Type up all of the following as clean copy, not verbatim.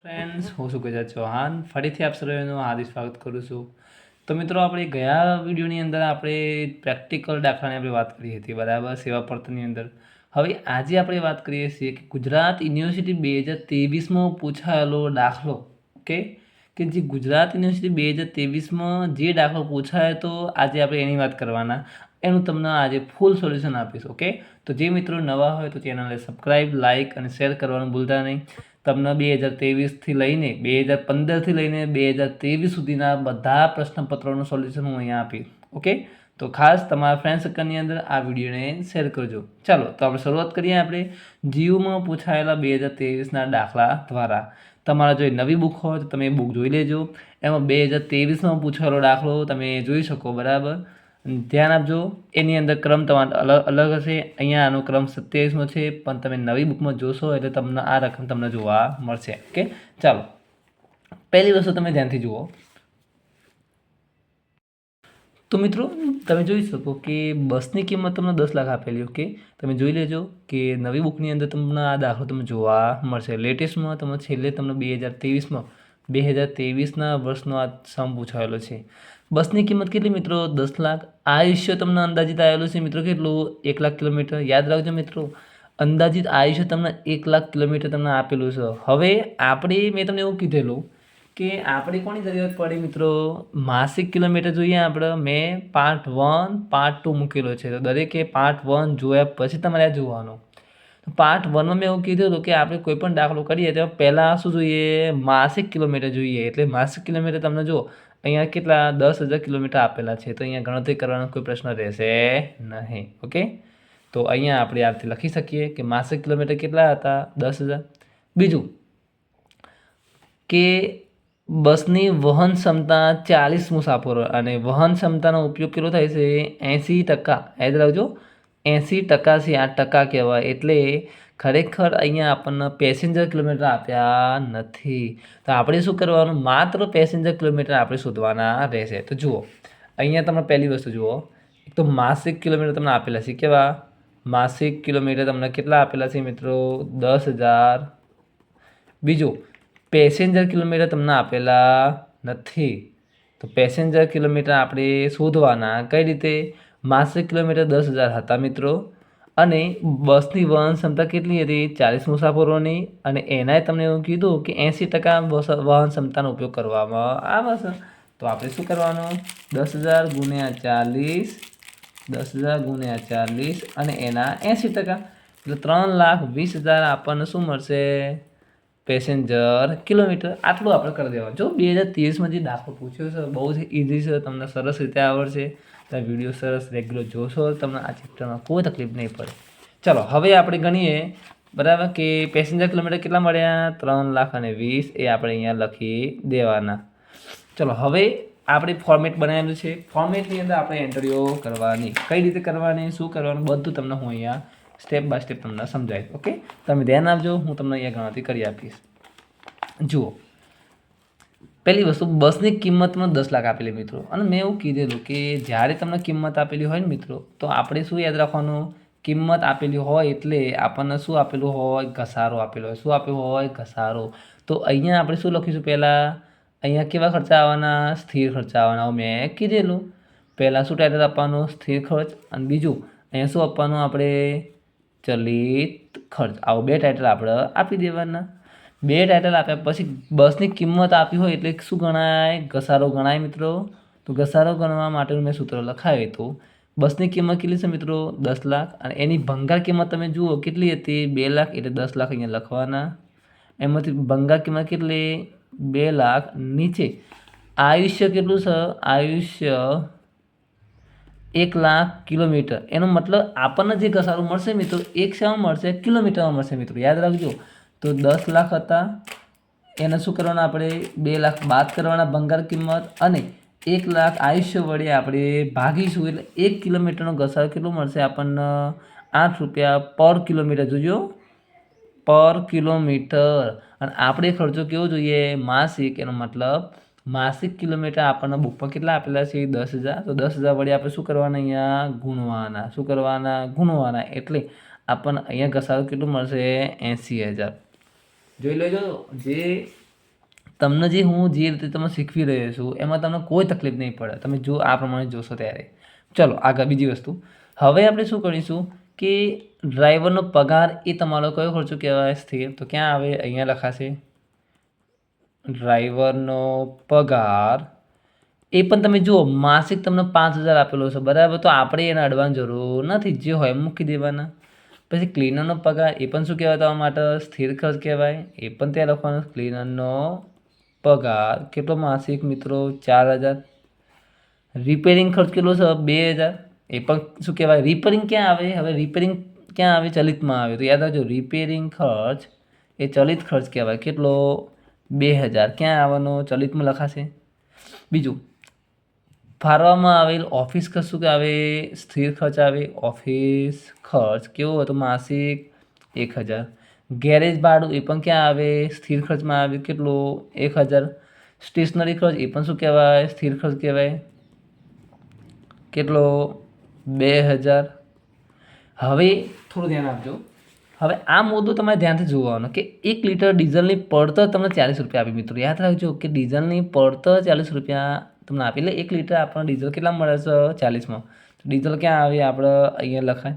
Friends, હું સુકેજા ચૌહાણ ફરીથી આપ સર્વેનું હાર્દિક સ્વાગત કરું છું. તો મિત્રો, આપણે ગયા વિડીયોની અંદર આપણે પ્રેક્ટિકલ દાખલાની આપણે વાત કરી હતી, બરાબર, સેવા પડતરની અંદર. હવે આજે આપણે વાત કરીએ છીએ કે ગુજરાત યુનિવર્સિટી 2023માં પૂછાયેલો દાખલો, ઓકે, કે જે ગુજરાત યુનિવર્સિટી 2023માં જે દાખલો પૂછાયો તો આજે આપણે એની વાત કરવાના. એનું તમને આજે ફૂલ સોલ્યુશન આપીશ. ઓકે, તો જે મિત્રો નવા હોય તો ચેનલને સબસ્ક્રાઈબ, લાઇક અને શેર કરવાનું ભૂલતા નહીં. તમને 2023થી લઈને 2015થી લઈને 2023 સુધીના બધા પ્રશ્નપત્રોનું સોલ્યુશન હું અહીંયા આપીશ. ઓકે, તો ખાસ તમારા ફ્રેન્ડ સર્કલની અંદર આ વિડીયોને શેર કરજો. ચાલો, તો આપણે શરૂઆત કરીએ. આપણે જીયુમાં પૂછાયેલા 2023ના દાખલા દ્વારા. તમારા જો નવી બુક હોય તો તમે એ બુક જોઈ લેજો. એમાં 2023માં પૂછાયેલો દાખલો તમે જોઈ શકો, બરાબર. ધ્યાન આપજો, એની અંદર ક્રમ તમારો અલગ હશે. અહીંયા આનો ક્રમ 27મો છે, પણ તમે નવી બુકમાં જોશો એટલે તમને આ રકમ તમને જોવા મળશે. ઓકે, ચાલો, પહેલી વસ્તુ તમે ધ્યાનથી જુઓ. તો મિત્રો, તમે જોઈ શકો કે બસની કિંમત તમને 10 લાખ આપેલી. ઓકે, તમે જોઈ લેજો કે નવી બુકની અંદર તમને આ દાખલો તમને જોવા મળશે. લેટેસ્ટમાં તમને છેલ્લે તમને 2023ના વર્ષનો આ સમ પૂછાયેલો છે. બસની કિંમત કેટલી મિત્રો? 10 લાખ. આયુષ્ય તમને અંદાજિત આવેલું છે મિત્રો કેટલું? 1 લાખ કિલોમીટર. યાદ રાખજો મિત્રો, અંદાજિત આયુષ્ય તમને 1 લાખ કિલોમીટર તમને આપેલું છે. હવે મેં તમને એવું કીધેલું કે આપણે કોની જરૂરિયાત પડે મિત્રો? માસિક કિલોમીટર જોઈએ આપણે. મેં પાર્ટ 1 પાર્ટ 2 મૂકેલો છે, તો દરેકે પાર્ટ 1 જોયા પછી તમારે આ જોવાનું. પાર્ટ 1માં મેં એવું કીધું હતું કે આપણે કોઈ પણ દાખલો કરીએ તો પહેલાં શું જોઈએ? માસિક કિલોમીટર જોઈએ. એટલે માસિક કિલોમીટર તમને જો અહીંયા કેટલા 10,000 કિલોમીટર આપેલા છે, તો અહીંયા ગણતરી કરવાનો કોઈ પ્રશ્ન રહેશે નહીં. ઓકે, તો અહીંયા આપણે આથી લખી શકીએ કે માસિક કિલોમીટર કેટલા હતા? 10,000. બીજું કે બસની વહન ક્ષમતા 40 મુસાફરો અને વહન ક્ષમતાનો ઉપયોગ કેટલો થાય છે? 80%. યાદ રાખજો, 80% છે. આ ટકા કહેવાય. એટલે ખરેખર અહીંયા આપણને પેસેન્જર કિલોમીટર આપ્યા નથી. તો આપણે શું કરવાનું? માત્ર પેસેન્જર કિલોમીટર આપણે શોધવાના રહેશે. તો જુઓ, અહીંયા તમે પહેલી વસ્તુ જુઓ. એક તો માસિક કિલોમીટર તમને આપેલા છે. કેવા માસિક કિલોમીટર તમને કેટલા આપેલા છે મિત્રો? 10,000. બીજું, પેસેન્જર કિલોમીટર તમને આપેલા નથી. તો પેસેન્જર કિલોમીટર આપણે શોધવાના કઈ રીતે? માસિક કિલોમીટર 10,000 હતા મિત્રો, અને બસની વહન ક્ષમતા કેટલી હતી? 40 મુસાફરોની, અને એનાય તમને એવું કીધું કે 80% વહન ક્ષમતાનો ઉપયોગ કરવામાં આવે છે. તો આપણે શું કરવાનું? 10,000 ગુણ્યા 40, 10,000 ગુણ્યા 40 અને એના 80%, એટલે 3,20,000 આપણને શું મળશે? Passenger kilometre. આટલું આપણે કરી દેવાનું. જો 2023માં જે દાખલો પૂછ્યો છે બહુ જ ઇઝી છે, તમને સરસ રીતે આવડશે. તમે વિડીયો સરસ રેગ્યુલર જોશો, તમને આ ચેપ્ટરમાં કોઈ તકલીફ નહીં પડે. ચાલો, હવે આપણે ગણીએ, બરાબર, કે પેસેન્જર કિલોમીટર કેટલા મળ્યા? 3,20,000. એ આપણે અહીંયા લખી દેવાના. ચલો, હવે આપણે ફોર્મેટ બનાવેલું છે. ફોર્મેટની અંદર આપણે એન્ટ્રીઓ કરવાની. કઈ રીતે કરવાની, શું કરવાનું, બધું તમને હું અહીંયા સ્ટેપ બાય સ્ટેપ તમને સમજાવીશ. ઓકે, તમે ધ્યાન આપજો, હું તમને અહીંયા ગણતરી કરી આપીશ. જુઓ, પહેલી વસ્તુ, બસની કિંમતમાં 10 લાખ આપેલી મિત્રો. અને મેં એવું કીધેલું કે જ્યારે તમને કિંમત આપેલી હોય ને મિત્રો, તો આપણે શું યાદ રાખવાનું? કિંમત આપેલી હોય એટલે આપણને શું આપેલું હોય? ઘસારો આપેલો હોય. શું આપેલું હોય? ઘસારો. તો અહીંયા આપણે શું લખીશું? પહેલાં અહીંયા કેવા ખર્ચા આવવાના? સ્થિર ખર્ચા આવવાના. મેં કીધેલું પહેલાં શું ટાઇટલ આપવાનું? સ્થિર ખર્ચ. અને બીજું અહીંયા શું આપવાનું? આપણે ચલિત ખર્ચ. આવું 2 ટાઇટલ આપણે આપી દેવાના. 2 ટાઇટલ આપ્યા પછી બસની કિંમત આપી હોય એટલે શું ગણાય? ઘસારો ગણાય મિત્રો. તો ઘસારો ગણવા માટેનું મેં સૂત્ર લખાવ્યું હતું. બસની કિંમત કેટલી છે મિત્રો? 10 લાખ. અને એની ભંગાર કિંમત તમે જુઓ કેટલી હતી? 2 લાખ. એટલે 10 લાખ અહીંયા લખવાના. એમાંથી ભંગાર કિંમત કેટલી? 2 લાખ. નીચે આયુષ્ય કેટલું છે? આયુષ્ય 1 લાખ કિલોમીટર. એનો મતલબ આપણને જે ઘસારો મળશે મિત્રો, એક શેમાં મળશે? કિલોમીટરમાં મળશે મિત્રો. યાદ રાખજો. તો 10 લાખ હતા, એને શું કરવાના? આપણે 2 લાખ બાદ કરવાના ભંગાર કિંમત, અને 1 લાખ આયુષ્ય વડે આપણે ભાગીશું એટલે 1 કિલોમીટરનો ઘસારો કેટલો મળશે આપણને? 8 રૂપિયા પર કિલોમીટર. જોજો, પર કિલોમીટર. અને આપણે ખર્ચો કેવો જોઈએ? માસિક. એનો મતલબ માસિક કિલોમીટર આપણને બુકમાં કેટલા આપેલા છે? 10,000. તો 10,000 વડે આપણે શું કરવાના? અહીંયા ગુણવાના. શું કરવાના? ગુણવાના. એટલે આપણને અહીંયા ઘસારો કેટલું મળશે? 80,000. જોઈ લેજો, જે તમને જે રીતે તમને શીખવી રહ્યો છું એમાં તમને કોઈ તકલીફ નહીં પડે, તમે જો આ પ્રમાણે જોશો ત્યારે. ચલો આગળ બીજી વસ્તુ. હવે આપણે શું કરીશું કે ડ્રાઈવરનો પગાર એ તમારો કયો ખર્ચો કહેવાય? સ્થિર. તો ક્યાં આવે? અહીંયા લખાશે ડ્રાઈવરનો પગાર. એ પણ તમે જુઓ માસિક તમને 5,000 આપેલો છે, બરાબર. તો આપણે એને અડવાની જરૂર નથી, જે હોય મૂકી દેવાના. પછી ક્લીનરનો પગાર, એ પણ શું કહેવાય તમારા માટે? સ્થિર ખર્ચ કહેવાય. એ પણ ત્યાં લખવાનો ક્લીનરનો પગાર કેટલો માસિક મિત્રો? 4,000. રિપેરિંગ ખર્ચ કેટલો છે? 2,000. એ પણ શું કહેવાય? રિપેરિંગ ક્યાં આવે? હવે રિપેરિંગ ક્યાં આવે? ચલિતમાં આવે. તો યાદ રાખજો રિપેરિંગ ખર્ચ એ ચલિત ખર્ચ કહેવાય. કેટલો? 2,000. ક્યાં આવવાનો? ચલિતમાં લખાશે. બીજું, ફાળવવામાં આવેલ ઓફિસ ખર્ચ શું આવે? સ્થિર ખર્ચ આવે. ઓફિસ ખર્ચ કેવો હતો? માસિક 1,000. ગેરેજ ભાડું એ પણ ક્યાં આવે? સ્થિર ખર્ચમાં આવે. કેટલો? 1,000. સ્ટેશનરી ખર્ચ એ પણ શું કહેવાય? સ્થિર ખર્ચ કહેવાય. કેટલો? 2,000. હવે થોડું ધ્યાન આપજો. હવે આ મુદ્દો તમારે ધ્યાનથી જોવાનો કે 1 લીટર ડીઝલની પડતર તમને 40 રૂપિયા આપી. મિત્રો યાદ રાખજો કે ડીઝલની પડતર 40 રૂપિયા તમને આપી. એટલે 1 લીટર આપણને ડીઝલ કેટલા મળે છે? 40માં. ડીઝલ ક્યાં આવે? આપણે અહીંયા લખાય.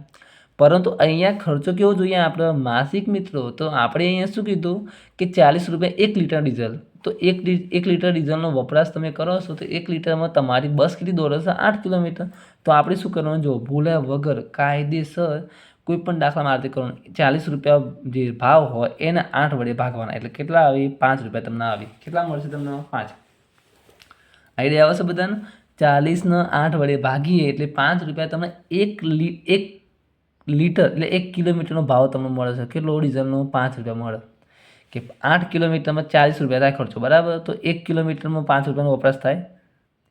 પરંતુ અહીંયા ખર્ચો કેવો જોઈએ આપણે? માસિક મિત્રો. તો આપણે અહીંયા શું કીધું કે 40 રૂપિયા 1 લીટર ડીઝલ. તો 1 લીટર ડીઝલનો વપરાશ તમે કરો છો તો 1 લીટરમાં તમારી બસ કેટલી દોડે છે? 8 કિલોમીટર. તો આપણે શું કરવાનું? જો ભૂલ્યા વગર કાયદેસર કોઈ પણ દાખલામાં આરતી કરવાનું. 40 રૂપિયા જે ભાવ હોય એને 8 વડે ભાગવાના. એટલે કેટલા આવે? 5 રૂપિયા તમને આવે. કેટલા મળશે તમને? 5. આઈડિયા આવશે બધાને? 40ને 8 વડે ભાગીએ એટલે 5 રૂપિયા તમને 1 લીટર એટલે 1 કિલોમીટરનો ભાવ તમને મળે છે. કેટલો? ડીઝલનો 5 રૂપિયા મળે. કે 8 કિલોમીટરમાં 40 રૂપિયા થાય ખર્ચો, બરાબર. તો 1 કિલોમીટરમાં 5 રૂપિયાનો વપરાશ થાય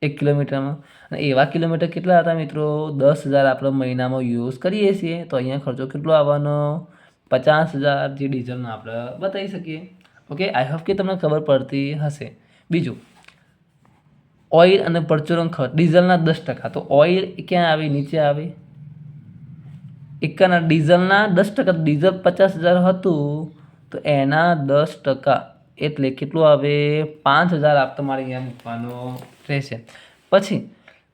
1 કિલોમીટરમાં. અને એવા કિલોમીટર કેટલા હતા મિત્રો? 10,000 આપણે મહિનામાં યુઝ કરીએ છીએ. તો અહીંયા ખર્ચો કેટલો આવવાનો? 50,000 જે ડીઝલનો આપણે બતાવી શકીએ. ઓકે, આઈ હોપ કે તમને ખબર પડતી હશે. બીજું, ઓઇલ અને પરચુરણ ખર્ચ ડીઝલના 10%. તો ઓઇલ ક્યાં આવે? નીચે આવે. એકાના ડીઝલના 10%. ડીઝલ 50,000 હતું તો એના 10% એટલે કેટલું આવે? 5,000 આપ તમારે અહીંયા મૂકવાનો રહેશે. પછી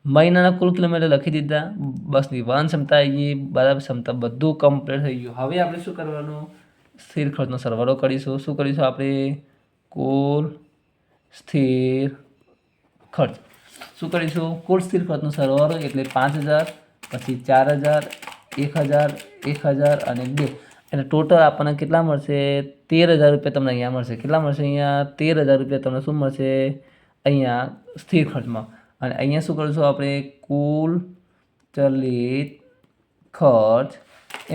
મહિનાના કુલ કિલોમીટર લખી દીધા. બસની વહન ક્ષમતા આવી, બરાબર, ક્ષમતા બધું કમ્પ્લીટ થઈ ગયું. હવે આપણે શું કરવાનું? સ્થિર ખર્ચનો સરવાળો કરીશું. શું કરીશું આપણે? કુલ સ્થિર ખર્ચ. શું કરીશું? કુલ સ્થિર ખર્ચનો સરવાળો એટલે 5,000, પછી 4,000, 1,000, 1,000 અને 2. એટલે ટોટલ આપણને કેટલા મળશે? 13,000 રૂપિયા તમને અહીંયા મળશે. કેટલા મળશે? અહીંયા 13,000 રૂપિયા તમને શું મળશે? અહીંયા સ્થિર ખર્ચમાં. અને અહીંયા શું કરીશું આપણે? કુલ ચલિત ખર્ચ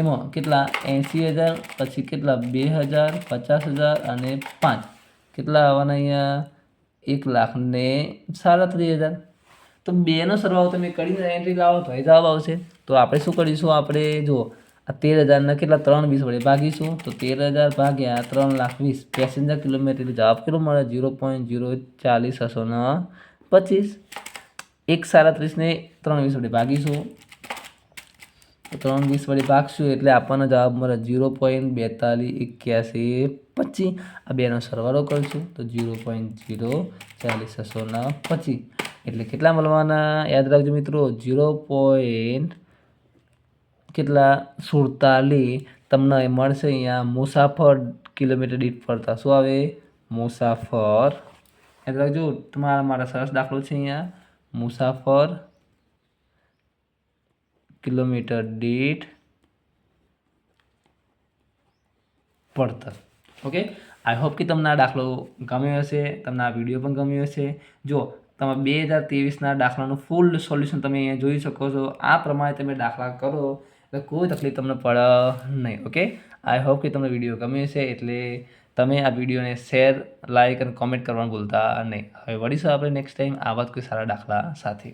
એમાં કેટલા? 80,000, પછી કેટલા? 2,000, 50,000 અને 5. કેટલા આવવાના અહીંયા? 1,37,000. તો બેનો સરવાળો તમે કરીને એન્ટ્રી લાવો તો એ જવાબ આવશે. તો આપણે શું કરીશું? આપણે જુઓ આ 13,000ને કેટલા? 320 વડે ભાગીશું. તો 13,000 ભાગ્યા 3,20,000 પેસેન્જર કિલોમીટર એટલે જવાબ કેટલો મળે? 0.04025. 137ને 320 વડે ભાગીશું. તો 320 વડે ભાગશું એટલે આપણને જવાબ મળે 0.428125. આ બેનો સરવાળો કરીશું તો 0.04025 એટલે કેટલા મળવાના? યાદ રાખજો મિત્રો, 0. કેટલા? 47 તમને મળશે અહીંયા મુસાફર કિલોમીટર દીઠ ફરતા. શું આવે? મુસાફર. યાદ રાખજો, તમારા માટે સરસ દાખલો છે અહીંયા. મુસાફર કિલોમીટર દીઠ પડતર. ઓકે, આઈ હોપ કે તમને આ દાખલો ગમ્યો હશે, તમને આ વિડીયો પણ ગમ્યો હશે. જો તમે 2023ના દાખલાનું ફૂલ સોલ્યુશન તમે અહીંયા જોઈ શકો છો. આ પ્રમાણે તમે દાખલા કરો એટલે કોઈ તકલીફ તમને પડે નહીં. ઓકે, આઈ હોપ કે તમને વિડીયો ગમ્યો હશે. એટલે તમે આ વિડીયોને શેર, લાઇક અને કોમેન્ટ કરવાનું ભૂલતા નહીં. હવે મળીશું આપણે નેક્સ્ટ ટાઈમ આવા જ કોઈ સારા દાખલા સાથે.